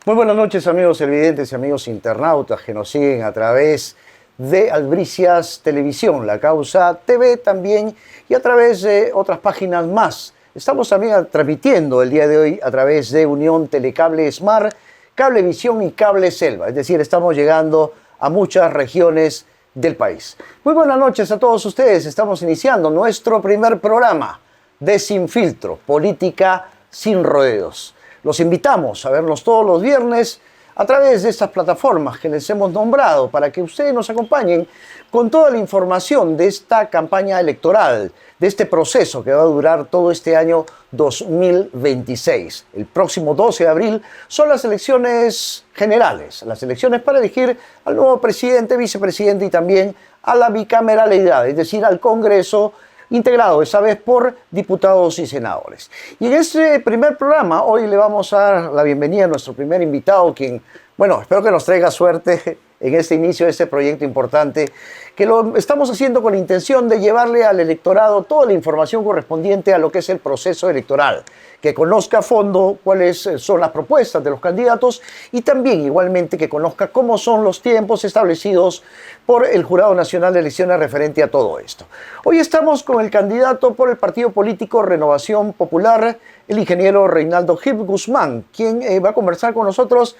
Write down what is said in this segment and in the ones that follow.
Muy buenas noches, amigos televidentes y amigos internautas que nos siguen a través de Albricias Televisión, La Causa TV también, y a través de otras páginas más. Estamos también transmitiendo el día de hoy a través de Unión Telecable Smart, Cablevisión y Cable Selva. Es decir, estamos llegando a muchas regiones del país. Muy buenas noches a todos ustedes. Estamos iniciando nuestro primer programa de Sin Filtro, Política sin Rodeos. Los invitamos a vernos todos los viernes a través de estas plataformas que les hemos nombrado para que ustedes nos acompañen con toda la información de esta campaña electoral, de este proceso que va a durar todo este año 2026. El próximo 12 de abril son las elecciones generales, las elecciones para elegir al nuevo presidente, vicepresidente y también a la bicameralidad, es decir, al Congreso, integrado esta vez por diputados y senadores. Y en este primer programa, hoy le vamos a dar la bienvenida a nuestro primer invitado, quien, bueno, espero que nos traiga suerte en este inicio de este proyecto importante, que lo estamos haciendo con la intención de llevarle al electorado toda la información correspondiente a lo que es el proceso electoral, que conozca a fondo cuáles son las propuestas de los candidatos y también igualmente que conozca cómo son los tiempos establecidos por el Jurado Nacional de Elecciones referente a todo esto. Hoy estamos con el candidato por el partido político Renovación Popular, el ingeniero Reinaldo Gil Guzmán, quien va a conversar con nosotros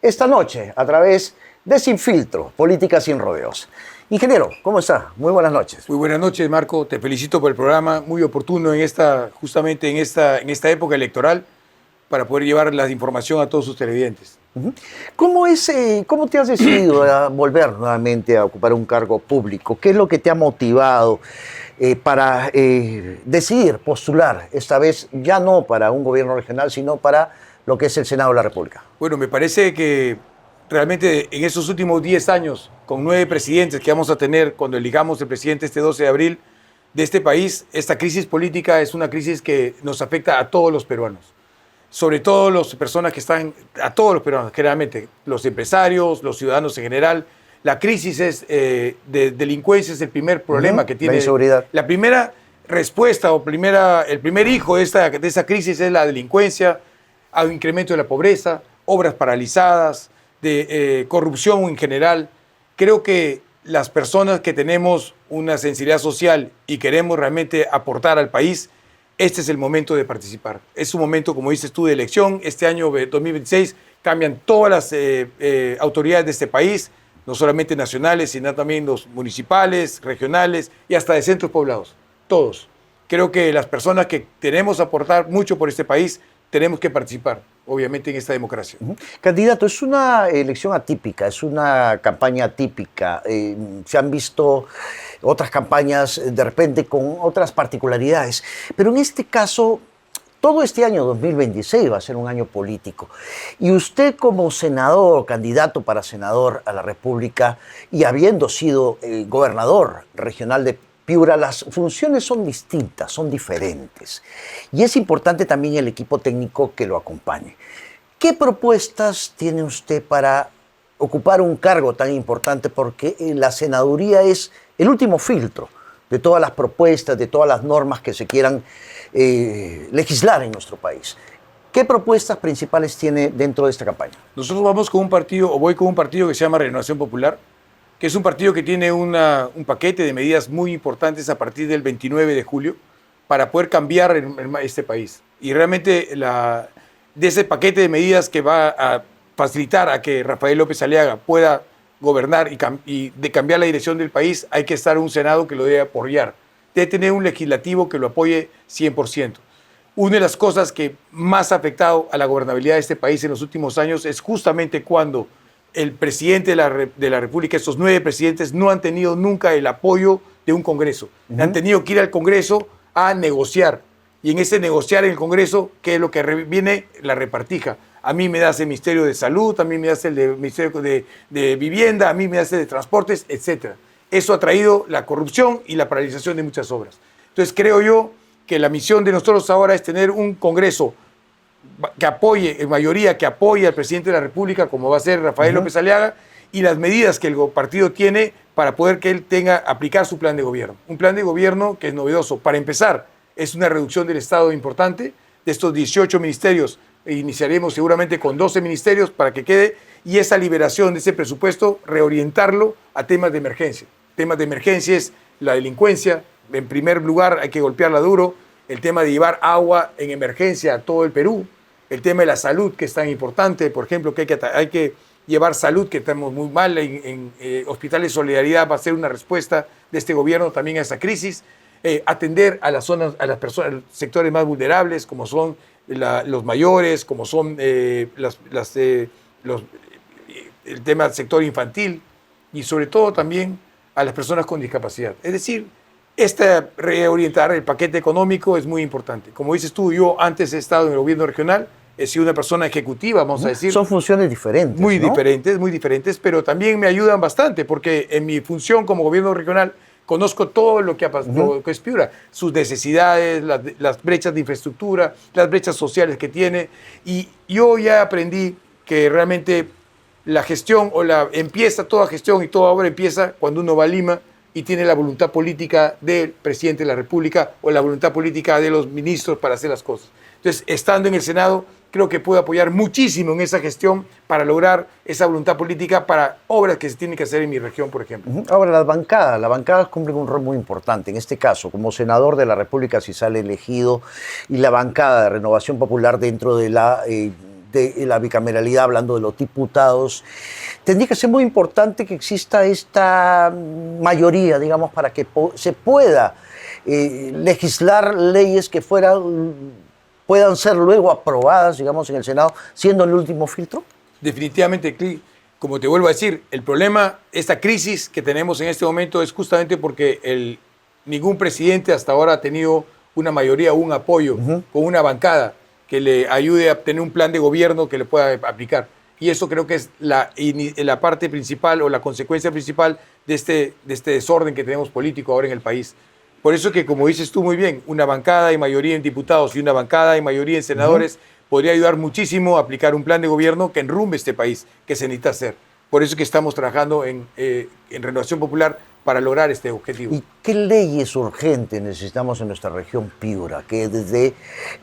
esta noche a través de Sin Filtro, Política sin Rodeos. Ingeniero, ¿cómo está? Muy buenas noches. Muy buenas noches, Marco. Te felicito por el programa, muy oportuno justamente en esta época electoral para poder llevar la información a todos sus televidentes. ¿Cómo te has decidido a volver nuevamente a ocupar un cargo público? ¿Qué es lo que te ha motivado para decidir postular esta vez ya no para un gobierno regional, sino para lo que es el Senado de la República? Bueno, me parece que realmente en estos últimos 10 años, con 9 presidentes que vamos a tener cuando elijamos el presidente este 12 de abril de este país, esta crisis política es una crisis que nos afecta a todos los peruanos. Sobre todo las personas que están, a todos los peruanos, generalmente, los empresarios, los ciudadanos en general. La crisis de delincuencia es el primer problema que tiene. La inseguridad. La primera respuesta o el primer hijo de esa crisis es la delincuencia, hay un incremento de la pobreza, obras paralizadas, de corrupción en general. Creo que las personas que tenemos una sensibilidad social y queremos realmente aportar al país, este es el momento de participar. Es un momento, como dices tú, de elección. Este año 2026 cambian todas las autoridades de este país, no solamente nacionales, sino también los municipales, regionales y hasta de centros poblados. Todos. Creo que las personas que queremos aportar mucho por este país tenemos que participar, obviamente, en esta democracia. Candidato, es una elección atípica, es una campaña atípica. Se han visto otras campañas de repente con otras particularidades, pero en este caso, todo este año 2026 va a ser un año político. Y usted como senador, candidato para senador a la República, y habiendo sido gobernador regional de Piura, las funciones son distintas, son diferentes. Y es importante también el equipo técnico que lo acompañe. ¿Qué propuestas tiene usted para ocupar un cargo tan importante? Porque la senaduría es el último filtro de todas las propuestas, de todas las normas que se quieran legislar en nuestro país. ¿Qué propuestas principales tiene dentro de esta campaña? Nosotros vamos con un partido, o voy con un partido que se llama Renovación Popular, que es un partido que tiene un paquete de medidas muy importantes a partir del 29 de julio para poder cambiar este país. Y realmente de ese paquete de medidas que va a facilitar a que Rafael López Aliaga pueda gobernar y de cambiar la dirección del país, hay que estar un Senado que lo debe apoyar. Debe tener un legislativo que lo apoye 100%. Una de las cosas que más ha afectado a la gobernabilidad de este país en los últimos años es justamente cuando el presidente de la República, estos 9 presidentes, no han tenido nunca el apoyo de un Congreso. Han tenido que ir al Congreso a negociar. Y en ese negociar en el Congreso, ¿qué es lo que viene? La repartija. A mí me das el Ministerio de Salud, a mí me das el Ministerio de Vivienda, a mí me das el de Transportes, etc. Eso ha traído la corrupción y la paralización de muchas obras. Entonces creo yo que la misión de nosotros ahora es tener un Congreso que apoye, en mayoría que apoye al presidente de la República, como va a ser Rafael López Aliaga, y las medidas que el partido tiene para poder que él aplicar su plan de gobierno. Un plan de gobierno que es novedoso. Para empezar, es una reducción del Estado importante, de estos 18 ministerios iniciaremos seguramente con 12 ministerios para que quede, y esa liberación de ese presupuesto, reorientarlo a temas de emergencia. Temas de emergencia es la delincuencia, en primer lugar hay que golpearla duro, el tema de llevar agua en emergencia a todo el Perú, el tema de la salud, que es tan importante, por ejemplo, que hay que llevar salud, que estamos muy mal, en Hospitales Solidaridad va a ser una respuesta de este gobierno también a esa crisis, atender a las zonas, a las personas, a los sectores más vulnerables, como son los mayores, como son el tema del sector infantil, y sobre todo también a las personas con discapacidad. Es decir, reorientar el paquete económico es muy importante. Como dices tú, yo antes he estado en el gobierno regional, he sido una persona ejecutiva, vamos a decir. Son funciones diferentes, muy ¿no? muy diferentes, pero también me ayudan bastante, porque en mi función como gobierno regional conozco todo lo que ha pasado, lo que es Piura, sus necesidades, las brechas de infraestructura, las brechas sociales que tiene, y yo ya aprendí que realmente la gestión, empieza toda gestión y toda obra empieza cuando uno va a Lima y tiene la voluntad política del presidente de la República o la voluntad política de los ministros para hacer las cosas. Entonces, estando en el Senado, creo que puedo apoyar muchísimo en esa gestión para lograr esa voluntad política para obras que se tienen que hacer en mi región, por ejemplo. Ahora, las bancadas cumplen un rol muy importante. En este caso, como senador de la República, si sale elegido, y la bancada de Renovación Popular dentro de la bicameralidad, hablando de los diputados, tendría que ser muy importante que exista esta mayoría, digamos, para que se pueda legislar leyes que puedan ser luego aprobadas, digamos, en el Senado, siendo el último filtro. Definitivamente, como te vuelvo a decir, el problema, esta crisis que tenemos en este momento es justamente porque ningún presidente hasta ahora ha tenido una mayoría o un apoyo con una bancada que le ayude a tener un plan de gobierno que le pueda aplicar. Y eso creo que es la parte principal o la consecuencia principal de este desorden que tenemos político ahora en el país. Por eso que, como dices tú muy bien, una bancada y mayoría en diputados y una bancada y mayoría en senadores podría ayudar muchísimo a aplicar un plan de gobierno que enrumbe este país, que se necesita hacer. Por eso que estamos trabajando en Renovación Popular para lograr este objetivo. ¿Y qué leyes urgentes necesitamos en nuestra región Piura, que desde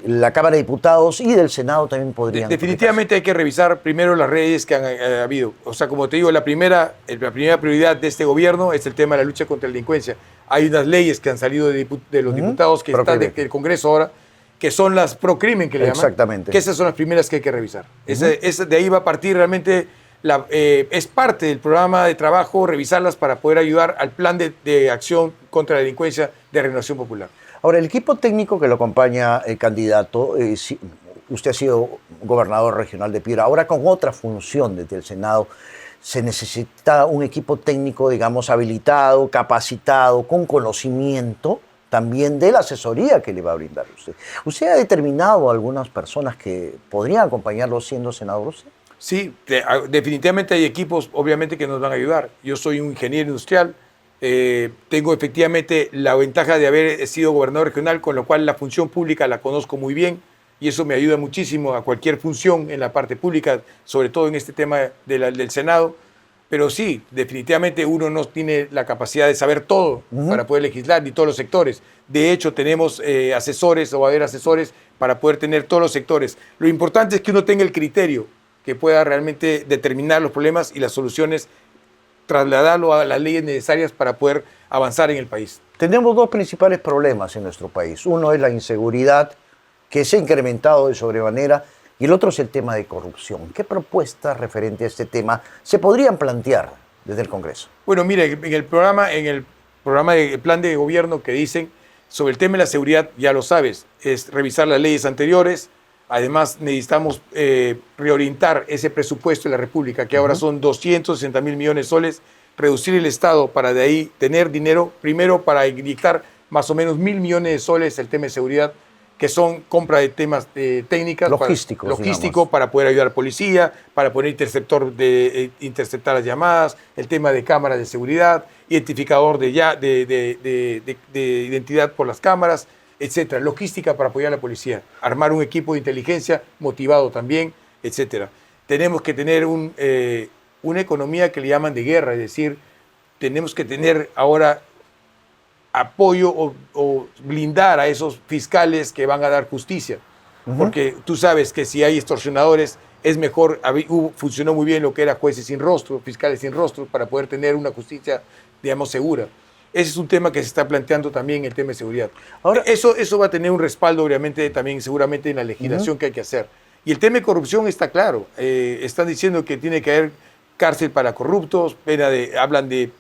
la Cámara de Diputados y del Senado también podrían... Definitivamente hay que revisar primero las leyes que han habido. O sea, como te digo, la primera prioridad de este gobierno es el tema de la lucha contra la delincuencia. Hay unas leyes que han salido de los diputados que están del Congreso ahora, que son las pro crimen que le llaman. Exactamente. Que esas son las primeras que hay que revisar. De ahí va a partir realmente... es parte del programa de trabajo revisarlas para poder ayudar al plan de acción contra la delincuencia de Renovación Popular. Ahora, el equipo técnico que lo acompaña, candidato, usted ha sido gobernador regional de Piura, ahora con otra función desde el Senado, se necesita un equipo técnico, digamos, habilitado, capacitado, con conocimiento también de la asesoría que le va a brindar usted. ¿Usted ha determinado algunas personas que podrían acompañarlo siendo senador usted? Sí, definitivamente hay equipos, obviamente, que nos van a ayudar. Yo soy un ingeniero industrial, tengo efectivamente la ventaja de haber sido gobernador regional, con lo cual la función pública la conozco muy bien y eso me ayuda muchísimo a cualquier función en la parte pública, sobre todo en este tema del Senado. Pero sí, definitivamente uno no tiene la capacidad de saber todo para poder legislar, ni todos los sectores. De hecho, tenemos asesores o va a haber asesores para poder tener todos los sectores. Lo importante es que uno tenga el criterio que pueda realmente determinar los problemas y las soluciones, trasladarlo a las leyes necesarias para poder avanzar en el país. Tenemos dos principales problemas en nuestro país. Uno es la inseguridad, que se ha incrementado de sobremanera, y el otro es el tema de corrupción. ¿Qué propuestas referentes a este tema se podrían plantear desde el Congreso? Bueno, mire, en el programa de plan de gobierno que dicen sobre el tema de la seguridad, ya lo sabes, es revisar las leyes anteriores. Además, necesitamos reorientar ese presupuesto de la República, que ahora son 260.000 millones de soles, reducir el Estado para de ahí tener dinero, primero para inyectar más o menos 1.000 millones de soles el tema de seguridad, que son compra de temas técnicas, logístico para poder ayudar a la policía, para poner interceptar las llamadas, el tema de cámaras de seguridad, identificador de identidad por las cámaras, etcétera, logística para apoyar a la policía, armar un equipo de inteligencia motivado también, etcétera. Tenemos que tener una economía que le llaman de guerra, es decir, tenemos que tener ahora apoyo o blindar a esos fiscales que van a dar justicia. porque tú sabes que si hay extorsionadores es mejor, funcionó muy bien lo que era jueces sin rostro, fiscales sin rostro, para poder tener una justicia, digamos, segura. Ese es un tema que se está planteando también, el tema de seguridad. Ahora, eso va a tener un respaldo, obviamente, también seguramente en la legislación que hay que hacer. Y el tema de corrupción está claro. Están diciendo que tiene que haber cárcel para corruptos, hablan de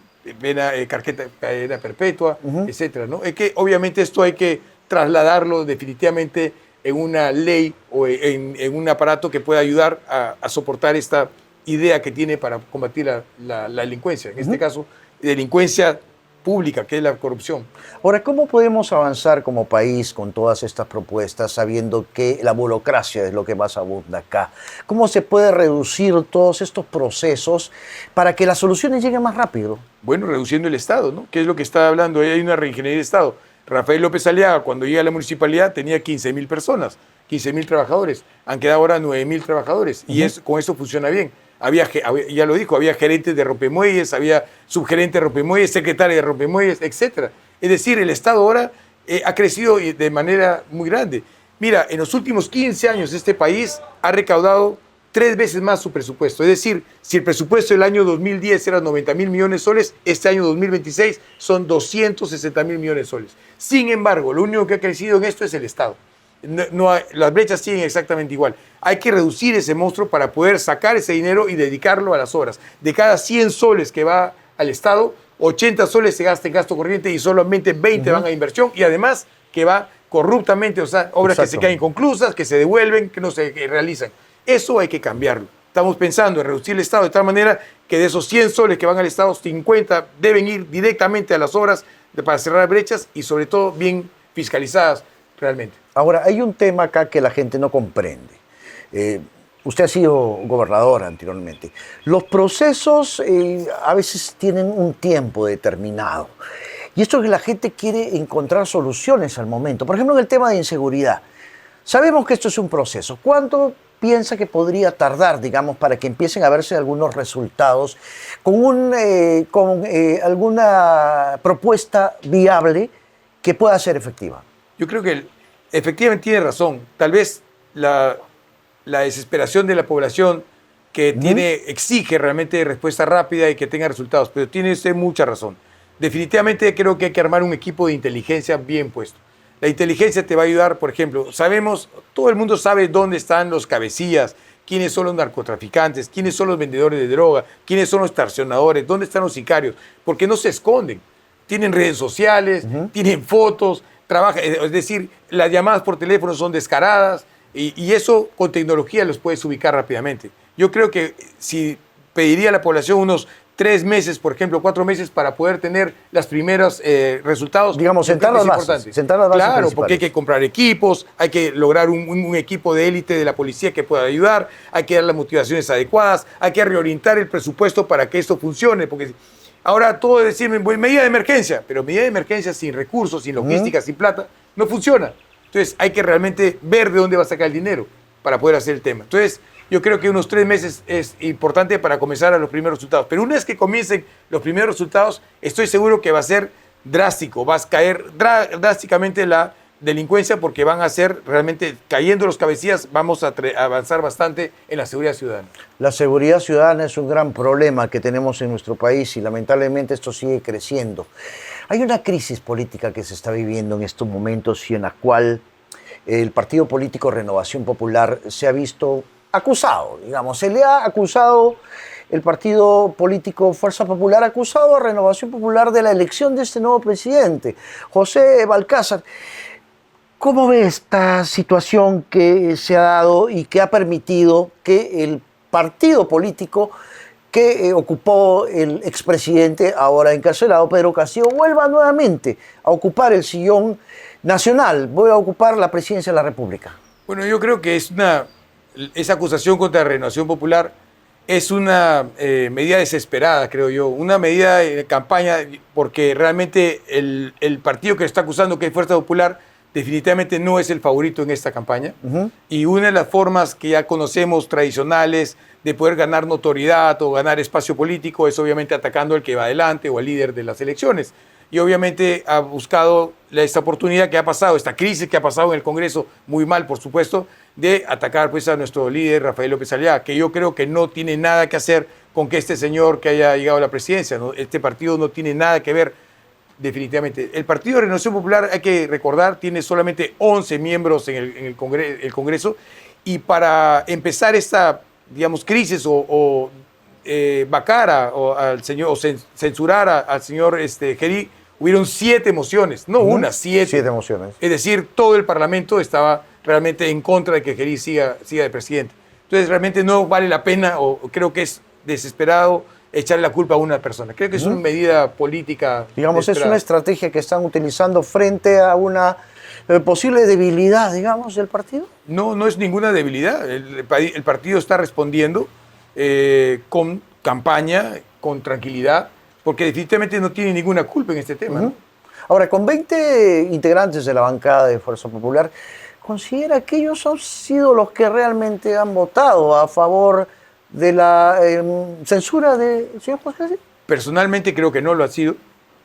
cadena perpetua, etcétera, ¿no? Es que obviamente esto hay que trasladarlo definitivamente en una ley o en un aparato que pueda ayudar a soportar esta idea que tiene para combatir la delincuencia. En este caso, delincuencia pública, que es la corrupción. Ahora, ¿cómo podemos avanzar como país con todas estas propuestas, sabiendo que la burocracia es lo que más abunda acá? ¿Cómo se puede reducir todos estos procesos para que las soluciones lleguen más rápido? Bueno, reduciendo el Estado, ¿no? ¿Qué es lo que está hablando? Hay una reingeniería de Estado. Rafael López Aliaga, cuando llega a la municipalidad, tenía 15.000 personas, 15.000 trabajadores. Han quedado ahora 9.000 trabajadores y con eso funciona bien. Ya lo dijo, había gerentes de rompemuelles, había subgerentes de rompemuelles, secretarios de rompemuelles, etc. Es decir, el Estado ahora ha crecido de manera muy grande. Mira, en los últimos 15 años este país ha recaudado 3 veces más su presupuesto. Es decir, si el presupuesto del año 2010 era 90.000 millones de soles, este año 2026 son 260.000 millones de soles. Sin embargo, lo único que ha crecido en esto es el Estado. Las brechas siguen exactamente igual. Hay que reducir ese monstruo para poder sacar ese dinero y dedicarlo a las obras. De cada 100 soles que va al Estado, 80 soles se gasta en gasto corriente y solamente 20 van a inversión, y además que va corruptamente, o sea, obras que se quedan inconclusas, que se devuelven, que no se realizan. Eso hay que cambiarlo. Estamos pensando en reducir el Estado de tal manera que de esos 100 soles que van al Estado, 50 deben ir directamente a las obras para cerrar brechas y sobre todo bien fiscalizadas realmente. Ahora, hay un tema acá que la gente no comprende. Usted ha sido gobernador anteriormente. Los procesos a veces tienen un tiempo determinado. Y esto es que la gente quiere encontrar soluciones al momento. Por ejemplo, en el tema de inseguridad. Sabemos que esto es un proceso. ¿Cuánto piensa que podría tardar, digamos, para que empiecen a verse algunos resultados con alguna propuesta viable que pueda ser efectiva? Yo creo que efectivamente tiene razón. Tal vez la desesperación de la población que exige realmente respuesta rápida y que tenga resultados, pero tiene usted mucha razón. Definitivamente creo que hay que armar un equipo de inteligencia bien puesto. La inteligencia te va a ayudar, por ejemplo, todo el mundo sabe dónde están los cabecillas, quiénes son los narcotraficantes, quiénes son los vendedores de droga, quiénes son los extorsionadores, dónde están los sicarios, porque no se esconden. Tienen redes sociales, tienen fotos, trabajan, es decir, las llamadas por teléfono son descaradas y eso con tecnología los puedes ubicar rápidamente. Yo creo que si pediría a la población unos 3 meses, por ejemplo, 4 meses para poder tener los primeros resultados. Digamos, sentar las bases. Claro, porque hay que comprar equipos, hay que lograr un equipo de élite de la policía que pueda ayudar, hay que dar las motivaciones adecuadas, hay que reorientar el presupuesto para que esto funcione, porque ahora todo es decirme, medida de emergencia, pero medida de emergencia sin recursos, sin logística, sin plata, no funciona. Entonces hay que realmente ver de dónde va a sacar el dinero para poder hacer el tema. Entonces yo creo que unos 3 meses es importante para comenzar a los primeros resultados. Pero una vez que comiencen los primeros resultados, estoy seguro que va a ser drástico, va a caer drásticamente la delincuencia porque van a ser realmente, cayendo los cabecillas, vamos a avanzar bastante en la seguridad ciudadana. La seguridad ciudadana es un gran problema que tenemos en nuestro país y lamentablemente esto sigue creciendo. Hay una crisis política que se está viviendo en estos momentos y en la cual el partido político Renovación Popular se ha visto acusado, digamos, se le ha acusado, el partido político Fuerza Popular ha acusado a Renovación Popular de la elección de este nuevo presidente, José Balcázar. ¿Cómo ve esta situación que se ha dado y que ha permitido que el partido político que ocupó el expresidente, ahora encarcelado, Pedro Castillo, vuelva nuevamente a ocupar el sillón nacional, vuelva a ocupar la presidencia de la República? Bueno, yo creo que esa acusación contra la Renovación Popular es una medida desesperada, creo yo, una medida de campaña, porque realmente el partido que está acusando, que es Fuerza Popular, definitivamente no es el favorito en esta campaña. Y una de las formas que ya conocemos tradicionales de poder ganar notoriedad o ganar espacio político es obviamente atacando al que va adelante o al líder de las elecciones. y obviamente ha buscado esta oportunidad que ha pasado, esta crisis que ha pasado en el Congreso, muy mal por supuesto, de atacar pues a nuestro líder Rafael López Aliaga, que yo creo que no tiene nada que hacer con que este señor que haya llegado a la presidencia, ¿no? Este partido no tiene nada que ver definitivamente. El Partido de Renovación Popular, hay que recordar, tiene solamente 11 miembros en el Congreso, y para empezar esta, digamos, crisis o vacar al señor, o censurar al señor Gerí, hubieron 7 mociones, no una, 7. 7 mociones. Es decir, todo el Parlamento estaba realmente en contra de que Gerí siga de presidente. Entonces, realmente no vale la pena, o creo que es desesperado echarle la culpa a una persona. Creo que es una medida política. Digamos, desesperada. es una estrategia que están utilizando frente a una posible debilidad, digamos, del partido. No, no es ninguna debilidad. El partido está respondiendo con campaña, con tranquilidad, porque definitivamente no tiene ninguna culpa en este tema. ¿No? Ahora, con 20 integrantes de la bancada de Fuerza Popular, ¿considera que ellos han sido los que realmente han votado a favor de la censura del señor José García? Personalmente creo que no lo ha sido.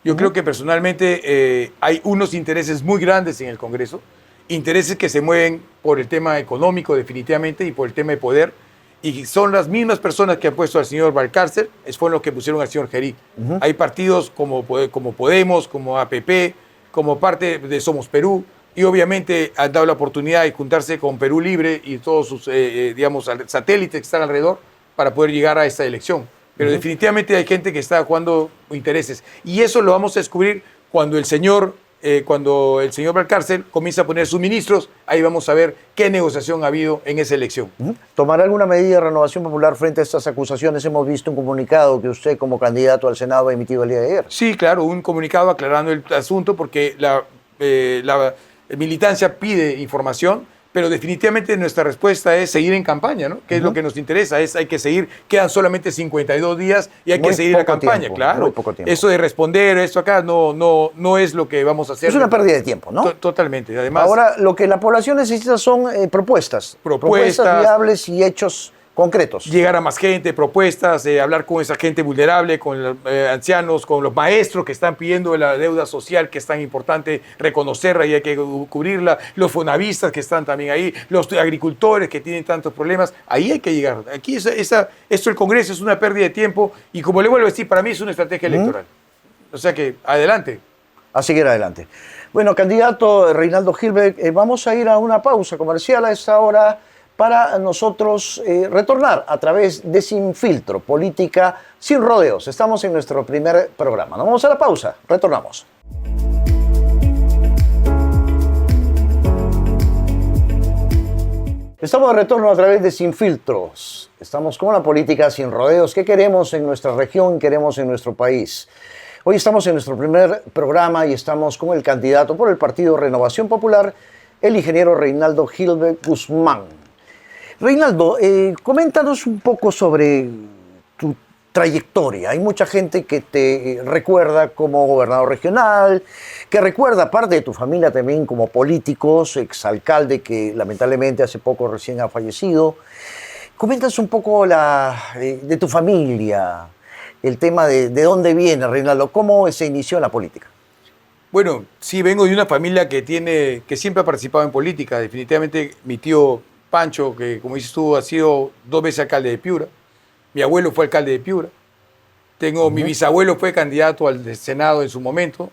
Yo creo que personalmente hay unos intereses muy grandes en el Congreso, intereses que se mueven por el tema económico definitivamente y por el tema de poder, y son las mismas personas que han puesto al señor Valcárcel, fueron los que pusieron al señor Gerí. Hay partidos como Podemos, como APP, como parte de Somos Perú, y obviamente han dado la oportunidad de juntarse con Perú Libre y todos sus digamos, satélites que están alrededor para poder llegar a esta elección. Pero definitivamente hay gente que está jugando intereses. Y eso lo vamos a descubrir cuando el señor Valcárcel comienza a poner sus ministros. Ahí vamos a ver qué negociación ha habido en esa elección. ¿Tomará alguna medida de Renovación Popular frente a estas acusaciones? Hemos visto un comunicado que usted como candidato al Senado ha emitido el día de ayer. Sí, claro, un comunicado aclarando el asunto porque la militancia pide información, pero definitivamente nuestra respuesta es seguir en campaña, ¿no? Que es lo que nos interesa, hay que seguir, quedan solamente 52 días y hay que seguir la campaña, claro. Muy poco tiempo. Eso de responder, esto acá, no es lo que vamos a hacer. Es una pérdida de tiempo, ¿no? Totalmente, además. Ahora, lo que la población necesita son propuestas viables y hechos concretos. Llegar a más gente, propuestas, hablar con esa gente vulnerable, con los ancianos, con los maestros que están pidiendo la deuda social, que es tan importante reconocerla y hay que cubrirla, los fonavistas que están también ahí, los agricultores que tienen tantos problemas, ahí hay que llegar. Aquí esto el Congreso es una pérdida de tiempo y como le vuelvo a decir, para mí es una estrategia electoral. O sea que, adelante. A seguir adelante. Bueno, candidato Reinaldo Gilbert, vamos a ir a una pausa comercial a esta hora para nosotros retornar a través de Sin Filtro, política sin rodeos. Estamos en nuestro primer programa. Nos vamos a la pausa, retornamos. Estamos de retorno a través de Sin Filtros. Estamos con la política sin rodeos. ¿Qué queremos en nuestra región? ¿Qué queremos en nuestro país? Hoy estamos en nuestro primer programa y estamos con el candidato por el Partido Renovación Popular, el ingeniero Reinaldo Gilbert Guzmán. Reinaldo, coméntanos un poco sobre tu trayectoria. Hay mucha gente que te recuerda como gobernador regional, que recuerda parte de tu familia también como políticos, exalcalde que lamentablemente hace poco recién ha fallecido. Coméntanos un poco de tu familia, el tema de dónde viene, Reinaldo, cómo se inició en la política. Bueno, sí, vengo de una familia que siempre ha participado en política. Definitivamente mi tío Pancho, que como dices tú, ha sido 2 veces alcalde de Piura. Mi abuelo fue alcalde de Piura. Mi bisabuelo fue candidato al Senado en su momento.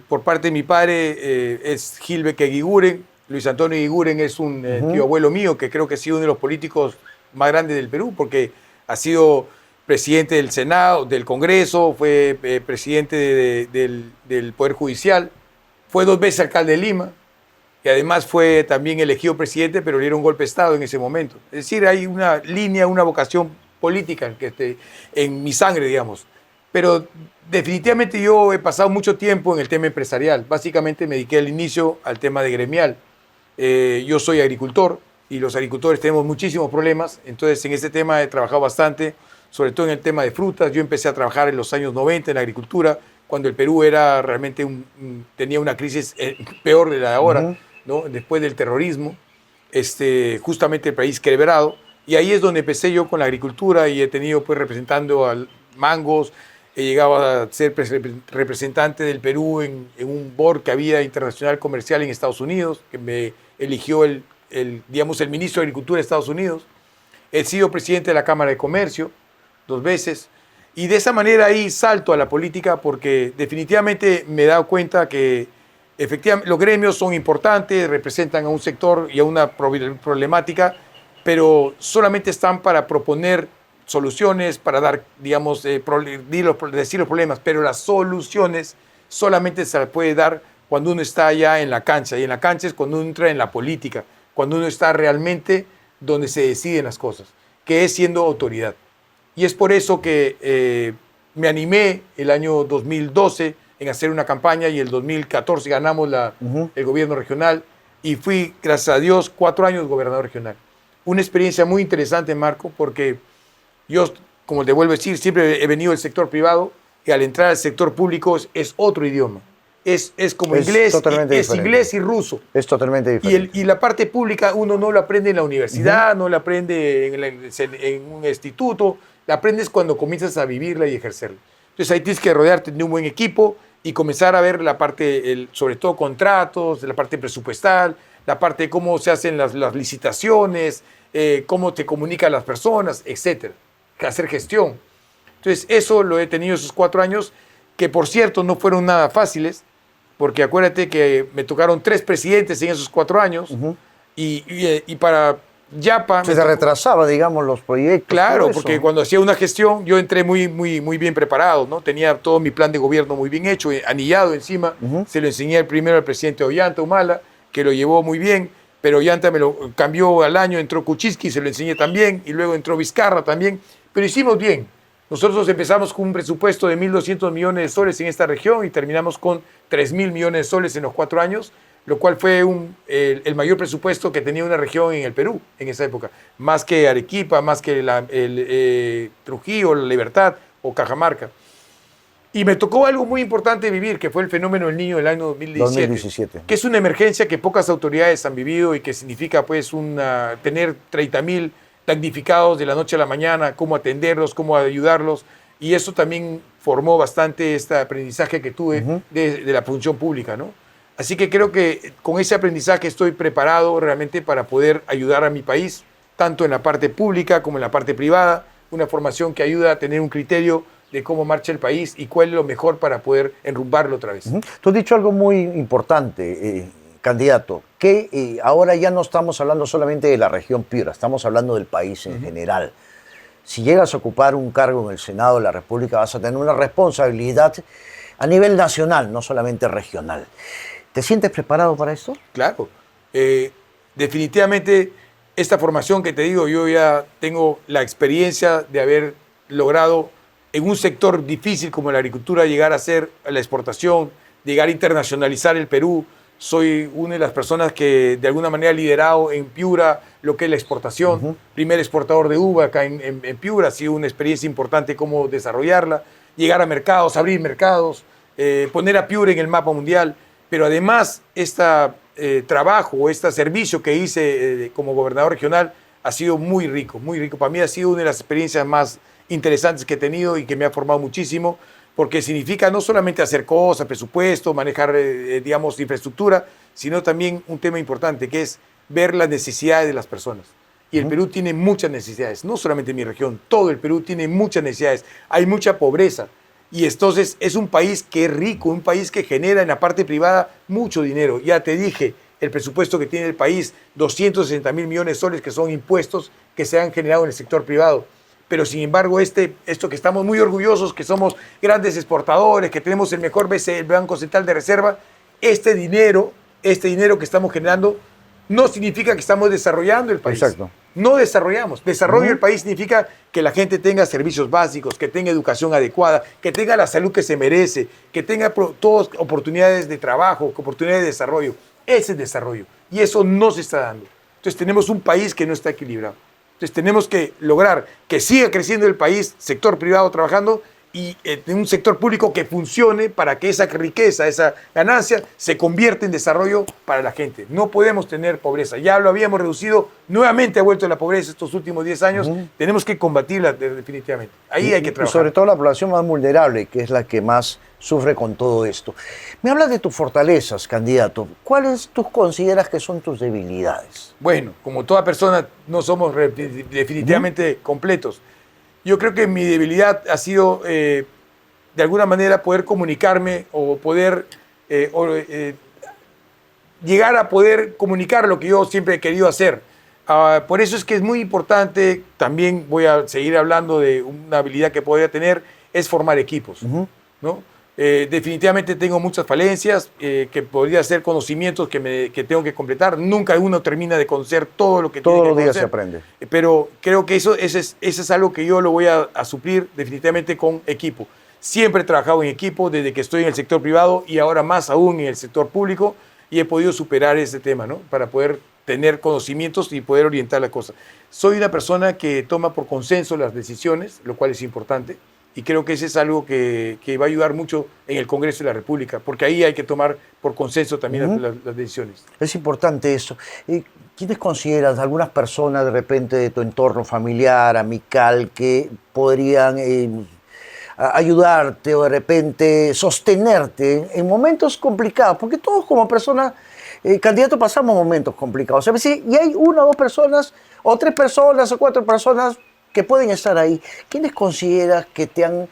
Por parte de mi padre es Gilbert Eguiguren. Luis Antonio Eguiguren es un tío abuelo mío que creo que ha sido uno de los políticos más grandes del Perú porque ha sido presidente del Senado, del Congreso, fue presidente del Poder Judicial, fue 2 veces alcalde de Lima. Y además fue también elegido presidente, pero le dieron un golpe de Estado en ese momento. Es decir, hay una línea, una vocación política en mi sangre, digamos. Pero definitivamente yo he pasado mucho tiempo en el tema empresarial. Básicamente me dediqué al inicio al tema de gremial. Yo soy agricultor y los agricultores tenemos muchísimos problemas. Entonces en este tema he trabajado bastante, sobre todo en el tema de frutas. Yo empecé a trabajar en los años 90 en la agricultura, cuando el Perú era realmente tenía una crisis peor de la de ahora. ¿No? Después del terrorismo, justamente el país quebrado, y ahí es donde empecé yo con la agricultura y he tenido pues representando a mangos, he llegado a ser representante del Perú en un board que había internacional comercial en Estados Unidos, que me eligió digamos, el ministro de Agricultura de Estados Unidos. He sido presidente de la Cámara de Comercio 2 veces. Y de esa manera ahí salto a la política porque definitivamente me he dado cuenta que efectivamente los gremios son importantes, representan a un sector y a una problemática, pero solamente están para proponer soluciones, para dar, digamos, decir los problemas, pero las soluciones solamente se las puede dar cuando uno está ya en la cancha, y en la cancha es cuando uno entra en la política, cuando uno está realmente donde se deciden las cosas, que es siendo autoridad. Y es por eso que me animé el año 2012 en hacer una campaña y el 2014 ganamos el gobierno regional y fui, gracias a Dios, 4 años gobernador regional. Una experiencia muy interesante, Marco, porque yo, como te vuelvo a decir, siempre he venido del sector privado y al entrar al sector público es otro idioma. Es como inglés, es inglés y ruso. Es totalmente diferente. Y la parte pública uno no lo aprende en la universidad, no lo aprende en un instituto, la aprendes cuando comienzas a vivirla y ejercerla. Entonces ahí tienes que rodearte de un buen equipo y comenzar a ver la parte, sobre todo contratos, la parte presupuestal, la parte de cómo se hacen las licitaciones, cómo te comunican las personas, etcétera. Hacer gestión. Entonces eso lo he tenido esos 4 años, que por cierto no fueron nada fáciles, porque acuérdate que me tocaron 3 presidentes en esos 4 años, y para Yapa... Se retrasaba, digamos, los proyectos. Claro, porque cuando hacía una gestión yo entré muy bien preparado, ¿no? Tenía todo mi plan de gobierno muy bien hecho, anillado encima. Se lo enseñé primero al presidente Ollanta Humala, que lo llevó muy bien, pero Ollanta me lo cambió al año, entró Kuczynski, se lo enseñé también, y luego entró Vizcarra también, pero hicimos bien. Nosotros empezamos con un presupuesto de 1.200 millones de soles en esta región y terminamos con 3.000 millones de soles en los 4 años, lo cual fue el mayor presupuesto que tenía una región en el Perú en esa época, más que Arequipa, más que Trujillo, La Libertad o Cajamarca. Y me tocó algo muy importante vivir, que fue el fenómeno del niño del año 2017, que es una emergencia que pocas autoridades han vivido y que significa pues tener 30.000 damnificados de la noche a la mañana, cómo atenderlos, cómo ayudarlos, y eso también formó bastante este aprendizaje que tuve de la función pública, ¿no? Así que creo que con ese aprendizaje estoy preparado realmente para poder ayudar a mi país, tanto en la parte pública como en la parte privada, una formación que ayuda a tener un criterio de cómo marcha el país y cuál es lo mejor para poder enrumbarlo otra vez. Tú has dicho algo muy importante, candidato, que ahora ya no estamos hablando solamente de la región Piura, estamos hablando del país en general. Si llegas a ocupar un cargo en el Senado de la República, vas a tener una responsabilidad a nivel nacional, no solamente regional. ¿Te sientes preparado para esto? Claro. Definitivamente, esta formación que te digo, yo ya tengo la experiencia de haber logrado en un sector difícil como la agricultura llegar a hacer la exportación, llegar a internacionalizar el Perú. Soy una de las personas que de alguna manera ha liderado en Piura lo que es la exportación. Primer exportador de uva acá en Piura, ha sido una experiencia importante cómo desarrollarla, llegar a mercados, abrir mercados, poner a Piura en el mapa mundial. Pero además, este trabajo, este servicio que hice como gobernador regional ha sido muy rico, muy rico. Para mí ha sido una de las experiencias más interesantes que he tenido y que me ha formado muchísimo, porque significa no solamente hacer cosas, presupuesto, manejar, digamos, infraestructura, sino también un tema importante, que es ver las necesidades de las personas. Y el Perú tiene muchas necesidades, no solamente mi región, todo el Perú tiene muchas necesidades. Hay mucha pobreza. Y entonces es un país que es rico, un país que genera en la parte privada mucho dinero. Ya te dije, el presupuesto que tiene el país, 260.000 millones de soles, que son impuestos que se han generado en el sector privado. Pero sin embargo, esto que estamos muy orgullosos, que somos grandes exportadores, que tenemos el mejor BCE, el Banco Central de Reserva, este dinero que estamos generando no significa que estamos desarrollando el país. Exacto. No desarrollamos. Desarrollo del país significa que la gente tenga servicios básicos, que tenga educación adecuada, que tenga la salud que se merece, que tenga todas oportunidades de trabajo, oportunidades de desarrollo. Ese es desarrollo. Y eso no se está dando. Entonces tenemos un país que no está equilibrado. Entonces tenemos que lograr que siga creciendo el país, sector privado trabajando, en un sector público que funcione para que esa riqueza, esa ganancia se convierta en desarrollo para la gente. No podemos tener pobreza. Ya lo habíamos reducido, nuevamente ha vuelto la pobreza estos últimos 10 años. Tenemos que combatirla definitivamente. Ahí hay que trabajar. Y sobre todo la población más vulnerable, que es la que más sufre con todo esto. Me hablas de tus fortalezas, candidato. ¿Cuáles tú consideras que son tus debilidades? Bueno, como toda persona, no somos definitivamente completos. Yo creo que mi debilidad ha sido, de alguna manera, poder comunicarme o poder llegar a poder comunicar lo que yo siempre he querido hacer. Por eso es que es muy importante, también voy a seguir hablando de una habilidad que podría tener, es formar equipos, ¿no? Definitivamente tengo muchas falencias, que podría ser conocimientos que tengo que completar. Nunca uno termina de conocer todo lo que tiene que conocer. Todos los días se aprende. Pero creo que eso es algo que yo lo voy a suplir definitivamente con equipo. Siempre he trabajado en equipo desde que estoy en el sector privado y ahora más aún en el sector público, y he podido superar ese tema, ¿no? Para poder tener conocimientos y poder orientar la cosa. Soy una persona que toma por consenso las decisiones, lo cual es importante. Y creo que eso es algo que va a ayudar mucho en el Congreso de la República, porque ahí hay que tomar por consenso también las decisiones. Es importante eso. ¿Quiénes consideras, algunas personas de repente de tu entorno familiar, amical, que podrían ayudarte o de repente sostenerte en momentos complicados? Porque todos como personas, candidatos, pasamos momentos complicados. A veces, y hay una o dos personas, o tres personas, o cuatro personas que pueden estar ahí. ¿Quiénes consideras que te han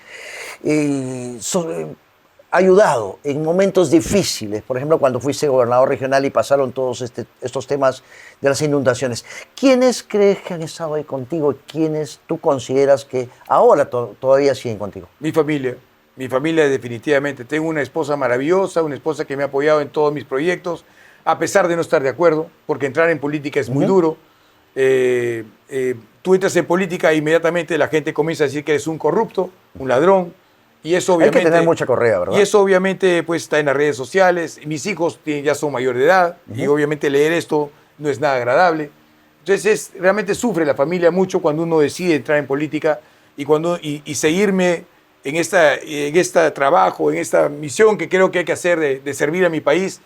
ayudado en momentos difíciles? Por ejemplo, cuando fuiste gobernador regional y pasaron todos estos temas de las inundaciones. ¿Quiénes crees que han estado ahí contigo? ¿Quiénes tú consideras que ahora todavía siguen contigo? Mi familia definitivamente. Tengo una esposa maravillosa, una esposa que me ha apoyado en todos mis proyectos, a pesar de no estar de acuerdo, porque entrar en política es muy duro. Tú entras en política e inmediatamente la gente comienza a decir que eres un corrupto, un ladrón, y eso obviamente... Hay que tener mucha correa, ¿verdad? Y eso obviamente pues está en las redes sociales. Mis hijos ya son mayor de edad y obviamente leer esto no es nada agradable. Entonces realmente sufre la familia mucho cuando uno decide entrar en política y seguirme en este trabajo, en esta misión que creo que hay que hacer de servir a mi país,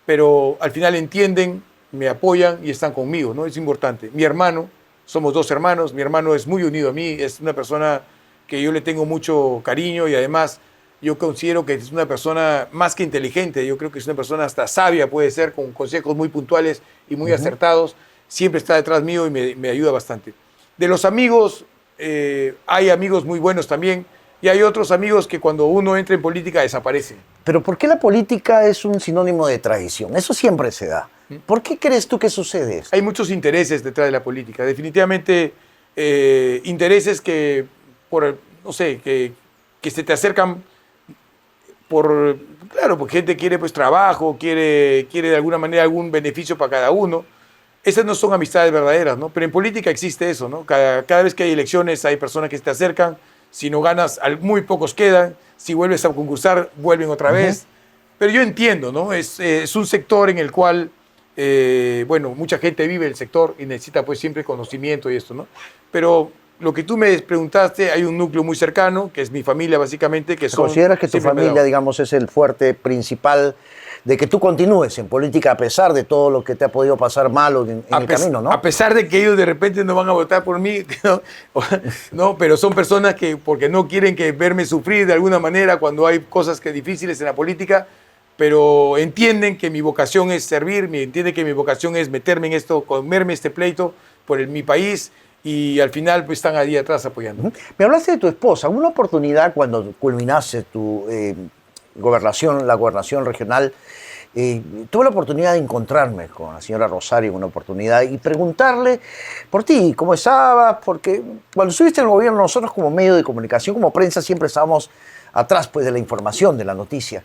pero al final entienden, me apoyan y están conmigo, ¿no? Es importante. Mi hermano, somos dos hermanos, mi hermano es muy unido a mí, es una persona que yo le tengo mucho cariño y además yo considero que es una persona más que inteligente, yo creo que es una persona hasta sabia, puede ser, con consejos muy puntuales y muy acertados, siempre está detrás mío y me ayuda bastante. De los amigos, hay amigos muy buenos también y hay otros amigos que cuando uno entra en política desaparecen. Pero ¿por qué la política es un sinónimo de traición? Eso siempre se da. ¿Por qué crees tú que sucede eso? Hay muchos intereses detrás de la política, definitivamente intereses que no sé, que se te acercan claro, porque gente quiere pues trabajo, quiere de alguna manera algún beneficio para cada uno. Esas no son amistades verdaderas, ¿no? Pero en política existe eso, ¿no? Cada vez que hay elecciones hay personas que se te acercan, si no ganas, muy pocos quedan, si vuelves a concursar, vuelven otra vez. Pero yo entiendo, ¿no? Es un sector en el cual, bueno, mucha gente vive el sector y necesita pues siempre conocimiento y esto, ¿no? Pero lo que tú me preguntaste, hay un núcleo muy cercano, que es mi familia básicamente, que son... ¿Consideras que tu familia, digamos, es el fuerte principal de que tú continúes en política a pesar de todo lo que te ha podido pasar malo en el camino, ¿no? A pesar de que ellos de repente no van a votar por mí, ¿no? Pero son personas que, porque no quieren verme sufrir de alguna manera cuando hay cosas difíciles en la política, pero entienden que mi vocación es servir, entienden que mi vocación es meterme en esto, comerme este pleito por mi país, y al final pues están ahí atrás apoyando. Me hablaste de tu esposa. Una oportunidad cuando culminaste tu la gobernación regional, tuve la oportunidad de encontrarme con la señora Rosario en una oportunidad y preguntarle por ti, cómo estabas, porque cuando estuviste en el gobierno nosotros como medio de comunicación, como prensa, siempre estábamos atrás pues, de la información, de la noticia.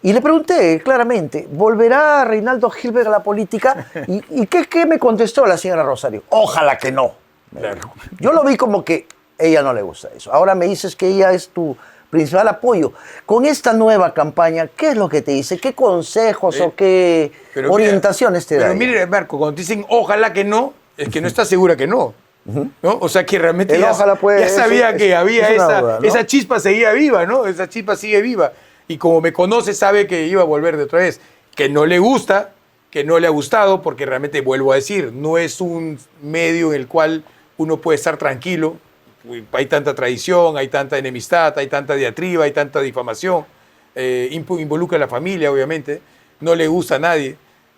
Y le pregunté claramente, ¿volverá Reinaldo Gilbert a la política? ¿Y qué me contestó la señora Rosario? Ojalá que no. Claro. Yo lo vi como que a ella no le gusta eso. Ahora me dices que ella es tu principal apoyo. Con esta nueva campaña, ¿qué es lo que te dice? ¿Qué consejos o qué orientaciones te da? Pero mire, Marco, cuando te dicen ojalá que no, es que no estás segura que no. ¿no? O sea, que realmente El ojalá puede- ya sabía eso que había es una esa, duda, ¿no? esa chispa seguía viva, ¿no? Esa chispa sigue viva. Y como me conoce, sabe que iba a volver de otra vez. Que no le gusta, que no le ha gustado, porque realmente, vuelvo a decir, no es un medio en el cual uno puede estar tranquilo. Hay tanta traición, hay tanta enemistad, hay tanta diatriba, hay tanta difamación. Involucra a la familia, obviamente. No le gusta a nadie.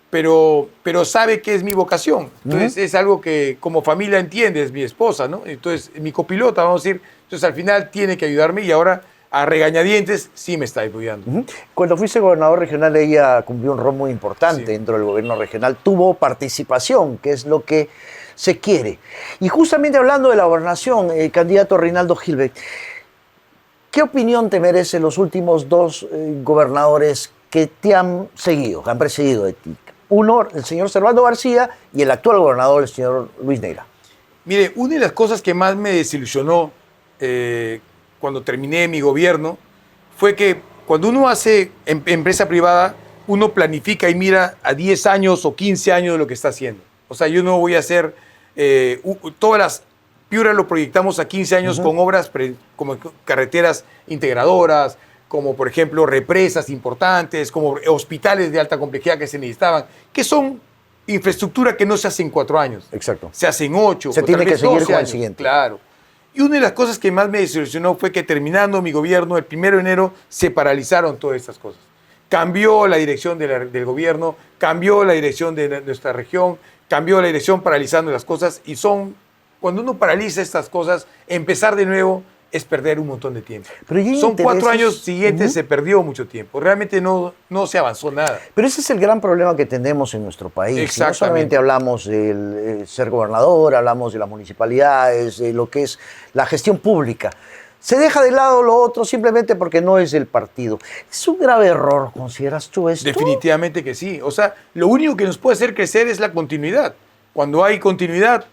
Pero sabe que es mi vocación. Entonces, es algo que como familia entiende, es mi esposa, ¿no? Entonces, mi copilota, vamos a decir, entonces al final tiene que ayudarme y ahora a regañadientes sí me está apoyando. Cuando fuiste gobernador regional, ella cumplió un rol muy importante Sí. dentro del gobierno regional. Tuvo participación, que es lo que se quiere. Y justamente hablando de la gobernación, candidato Reinaldo Gilbert, ¿qué opinión te merecen los últimos dos gobernadores que te han seguido, que han presidido de ti? Uno, el señor Servando García, y el actual gobernador, el señor Luis Neira. Mire, una de las cosas que más me desilusionó cuando terminé mi gobierno fue que cuando uno hace empresa privada, uno planifica y mira a 10 años o 15 años de lo que está haciendo. O sea, yo no voy a hacer todas las... Piura lo proyectamos a 15 años con obras como carreteras integradoras, como por ejemplo represas importantes, como hospitales de alta complejidad que se necesitaban, que son infraestructura que no se hace en 4 años. Exacto. Se hace en 8. Se o tiene tal que vez seguir 12 con el años. siguiente. Claro. Y una de las cosas que más me desilusionó fue que terminando mi gobierno, el 1 de enero, se paralizaron todas estas cosas. Cambió la dirección del gobierno, cambió la dirección de nuestra región, cambió la dirección paralizando las cosas y cuando uno paraliza estas cosas, empezar de nuevo es perder un montón de tiempo. Pero ya hay Son 4 intereses- años siguientes, se perdió mucho tiempo. Realmente no se avanzó nada. Pero ese es el gran problema que tenemos en nuestro país. No Exactamente. solamente hablamos del ser gobernador, hablamos de las municipalidades, de lo que es la gestión pública. Se deja de lado lo otro simplemente porque no es del partido. ¿Es un grave error, consideras tú esto? Definitivamente que sí. O sea, lo único que nos puede hacer crecer es la continuidad. Cuando hay continuidad,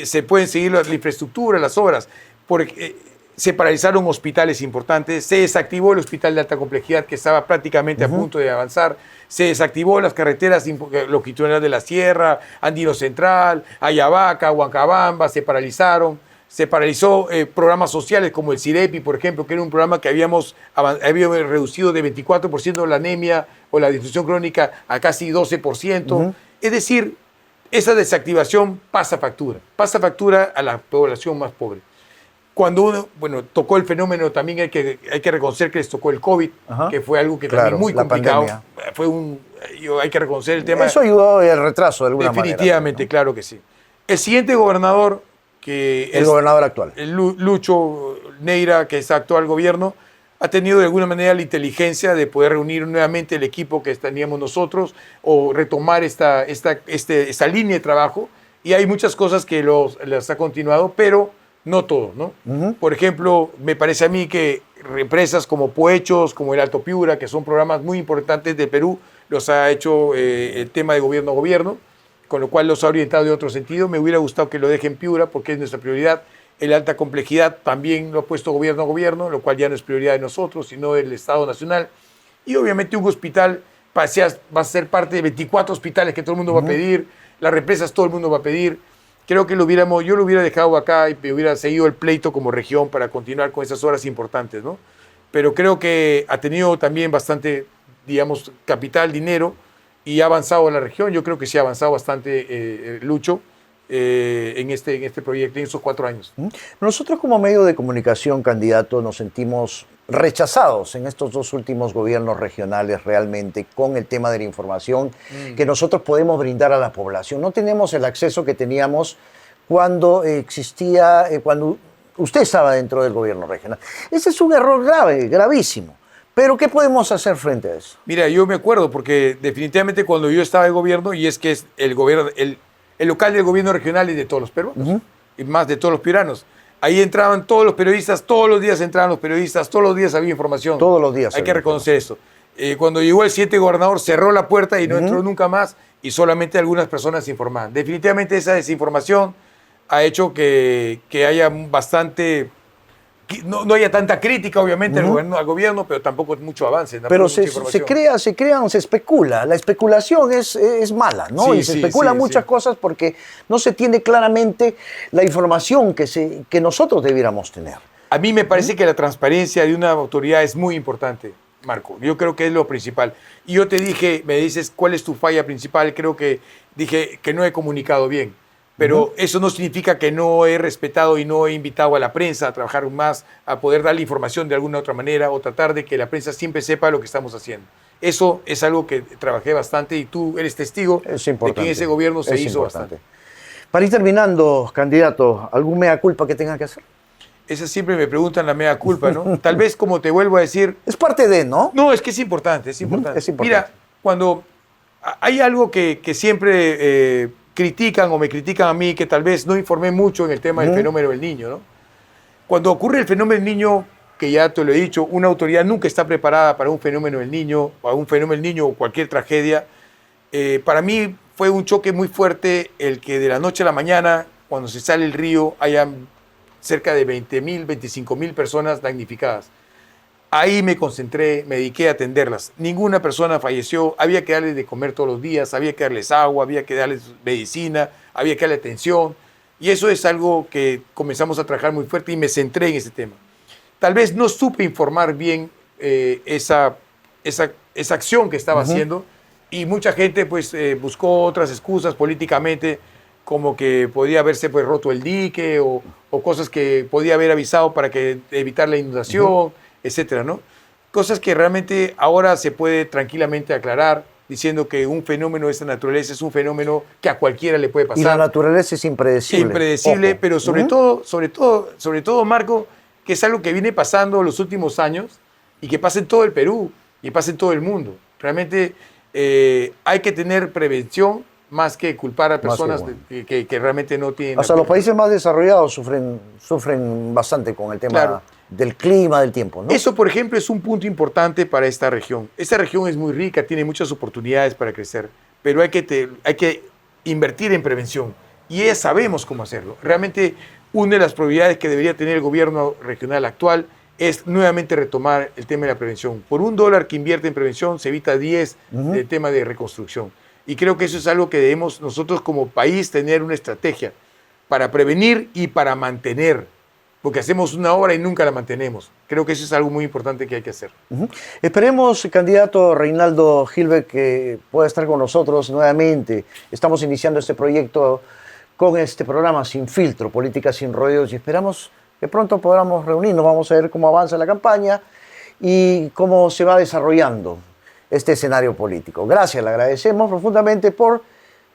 se pueden seguir la infraestructura, las obras. Porque se paralizaron hospitales importantes, se desactivó el hospital de alta complejidad que estaba prácticamente a punto de avanzar, se desactivó las carreteras longitudinales de la sierra, Andino Central, Ayabaca, Huancabamba, se paralizaron. Se paralizó programas sociales como el CIREPI, por ejemplo, que era un programa que habíamos reducido de 24% la anemia o la disfunción crónica a casi 12%. Es decir, esa desactivación pasa factura a la población más pobre. Cuando uno, tocó el fenómeno, también hay que reconocer que les tocó el COVID, que fue algo que Claro, también muy la complicado. pandemia. Hay que reconocer el tema. Eso ayudó al retraso de alguna Definitivamente, manera. claro que sí. El siguiente gobernador, que El gobernador actual. Lucho Neira, que es actual gobierno, ha tenido de alguna manera la inteligencia de poder reunir nuevamente el equipo que teníamos nosotros o retomar esta línea de trabajo. Y hay muchas cosas que las ha continuado, pero no todo, ¿no? Por ejemplo, me parece a mí que empresas como Poechos, como el Alto Piura, que son programas muy importantes de Perú, los ha hecho el tema de gobierno a gobierno, con lo cual los ha orientado de otro sentido. Me hubiera gustado que lo dejen Piura porque es nuestra prioridad. El alta complejidad también lo ha puesto gobierno a gobierno, lo cual ya no es prioridad de nosotros, sino del Estado Nacional. Y obviamente un hospital va a ser parte de 24 hospitales que todo el mundo va a pedir, las represas todo el mundo va a pedir. Creo que yo lo hubiera dejado acá y me hubiera seguido el pleito como región para continuar con esas obras importantes, ¿no? Pero creo que ha tenido también bastante, digamos, capital, dinero, y ha avanzado la región. Yo creo que sí ha avanzado bastante Lucho en este proyecto, en esos 4 años. Nosotros como medio de comunicación, candidato, nos sentimos rechazados en estos 2 últimos gobiernos regionales realmente con el tema de la información que nosotros podemos brindar a la población. No tenemos el acceso que teníamos cuando cuando usted estaba dentro del gobierno regional. Ese es un error grave, gravísimo. Pero ¿qué podemos hacer frente a eso? Mira, yo me acuerdo porque definitivamente cuando yo estaba en gobierno, y es que es el gobierno, el local del gobierno regional es de todos los peruanos, y más de todos los piuranos. Ahí entraban todos los periodistas, todos los días entraban los periodistas, todos los días había información. Todos los días. Hay que reconocer eso. Cuando llegó el siguiente gobernador, cerró la puerta y no entró nunca más, y solamente algunas personas se informaban. Definitivamente esa desinformación ha hecho que haya bastante no haya tanta crítica, obviamente, al gobierno, pero tampoco mucho avance. Pero se especula. La especulación es mala, ¿no? Sí, y se especulan muchas cosas porque no se tiene claramente la información que nosotros debiéramos tener. A mí me parece que la transparencia de una autoridad es muy importante, Marco. Yo creo que es lo principal. Y yo te dije, me dices, ¿cuál es tu falla principal? Creo que dije que no he comunicado bien. Pero eso no significa que no he respetado y no he invitado a la prensa a trabajar más, a poder darle información de alguna otra manera o tratar de que la prensa siempre sepa lo que estamos haciendo. Eso es algo que trabajé bastante y tú eres testigo de que en ese gobierno se hizo bastante. Para ir terminando, candidato, ¿algún mea culpa que tenga que hacer? Esa siempre me preguntan la mea culpa, ¿no? Tal vez, como te vuelvo a decir... Es parte de, ¿no? No, es que es importante, es importante. Es importante. Mira, cuando hay algo que siempre... critican o me critican a mí que tal vez no informé mucho en el tema del fenómeno del niño, ¿no? Cuando ocurre el fenómeno del niño, que ya te lo he dicho, una autoridad nunca está preparada para un fenómeno del niño, para un fenómeno del niño o cualquier tragedia. Para mí fue un choque muy fuerte el que de la noche a la mañana, cuando se sale el río, hayan cerca de 20.000, 25.000 personas damnificadas. Ahí me concentré, me dediqué a atenderlas. Ninguna persona falleció, había que darles de comer todos los días, había que darles agua, había que darles medicina, había que darle atención. Y eso es algo que comenzamos a trabajar muy fuerte y me centré en ese tema. Tal vez no supe informar bien esa acción que estaba haciendo y mucha gente pues, buscó otras excusas políticamente, como que podía haberse pues, roto el dique o cosas que podía haber avisado para evitar la inundación, etcétera, ¿no? Cosas que realmente ahora se puede tranquilamente aclarar diciendo que un fenómeno de esta naturaleza es un fenómeno que a cualquiera le puede pasar. Y la naturaleza es impredecible. Impredecible, ojo. Pero sobre todo, Marco, que es algo que viene pasando los últimos años y que pasa en todo el Perú y pasa en todo el mundo. Realmente hay que tener prevención más que culpar a personas que realmente no tienen... Hasta los países más desarrollados sufren bastante con el tema del clima, del tiempo, ¿no? Eso, por ejemplo, es un punto importante para esta región. Esta región es muy rica, tiene muchas oportunidades para crecer, pero hay que invertir en prevención y ya sabemos cómo hacerlo. Realmente, una de las prioridades que debería tener el gobierno regional actual es nuevamente retomar el tema de la prevención. Por $1 que invierte en prevención, se evita 10 del tema de reconstrucción. Y creo que eso es algo que debemos nosotros como país tener una estrategia para prevenir y para mantener, porque hacemos una obra y nunca la mantenemos. Creo que eso es algo muy importante que hay que hacer. Esperemos, candidato Reinaldo Gilbert, que pueda estar con nosotros nuevamente. Estamos iniciando este proyecto con este programa Sin Filtro, Política Sin Rodeos, y esperamos que pronto podamos reunirnos. Vamos a ver cómo avanza la campaña y cómo se va desarrollando este escenario político. Gracias, le agradecemos profundamente por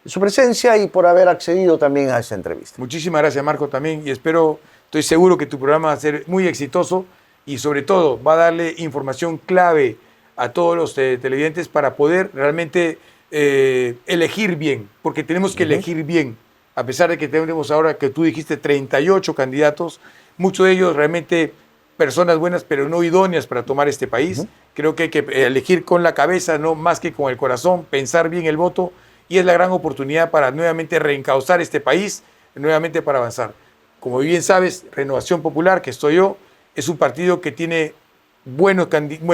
su presencia y por haber accedido también a esta entrevista. Muchísimas gracias, Marco, también, y estoy seguro que tu programa va a ser muy exitoso y sobre todo va a darle información clave a todos los televidentes para poder realmente elegir bien, porque tenemos que elegir bien, a pesar de que tenemos ahora, que tú dijiste, 38 candidatos, muchos de ellos realmente personas buenas, pero no idóneas para tomar este país. Creo que hay que elegir con la cabeza, no más que con el corazón, pensar bien el voto, y es la gran oportunidad para nuevamente reencauzar este país, nuevamente para avanzar. Como bien sabes, Renovación Popular, que estoy yo, es un partido que tiene buen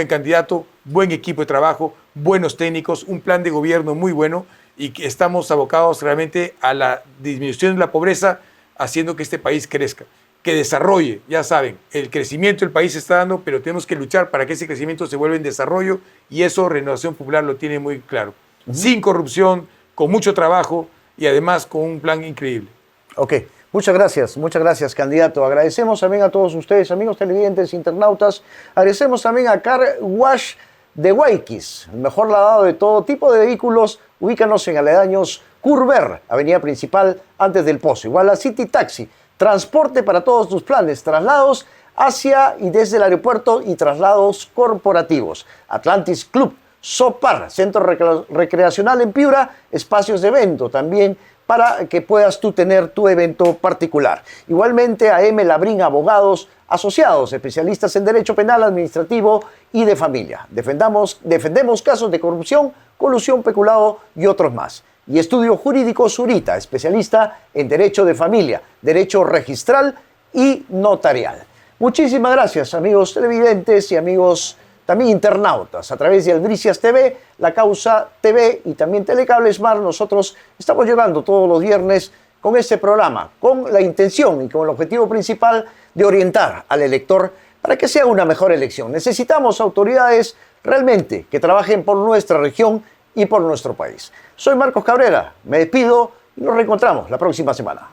candidato, buen equipo de trabajo, buenos técnicos, un plan de gobierno muy bueno, y que estamos abocados realmente a la disminución de la pobreza, haciendo que este país crezca, que desarrolle. Ya saben, el crecimiento del país se está dando, pero tenemos que luchar para que ese crecimiento se vuelva en desarrollo, y eso Renovación Popular lo tiene muy claro. Sin corrupción, con mucho trabajo y además con un plan increíble. Ok, muchas gracias, candidato. Agradecemos también a todos ustedes, amigos televidentes, internautas. Agradecemos también a Car Wash de Guayquis, el mejor lavado de todo tipo de vehículos. Ubícanos en aledaños Curver, avenida principal antes del Pozo. Igual a City Taxi, transporte para todos tus planes, traslados hacia y desde el aeropuerto y traslados corporativos. Atlantis Club, Sopar, centro recreacional en Piura, espacios de evento también para que puedas tú tener tu evento particular. Igualmente a M. Labrín Abogados Asociados, especialistas en Derecho Penal, Administrativo y de Familia. Defendemos casos de corrupción, colusión, peculado y otros más. Y Estudio Jurídico Zurita, especialista en Derecho de Familia, Derecho Registral y Notarial. Muchísimas gracias, amigos televidentes y amigos también internautas. A través de Albricias TV, La Causa TV y también Telecable Smart, nosotros estamos llegando todos los viernes con este programa, con la intención y con el objetivo principal de orientar al elector para que sea una mejor elección. Necesitamos autoridades realmente que trabajen por nuestra región y por nuestro país. Soy Marcos Cabrera, me despido y nos reencontramos la próxima semana.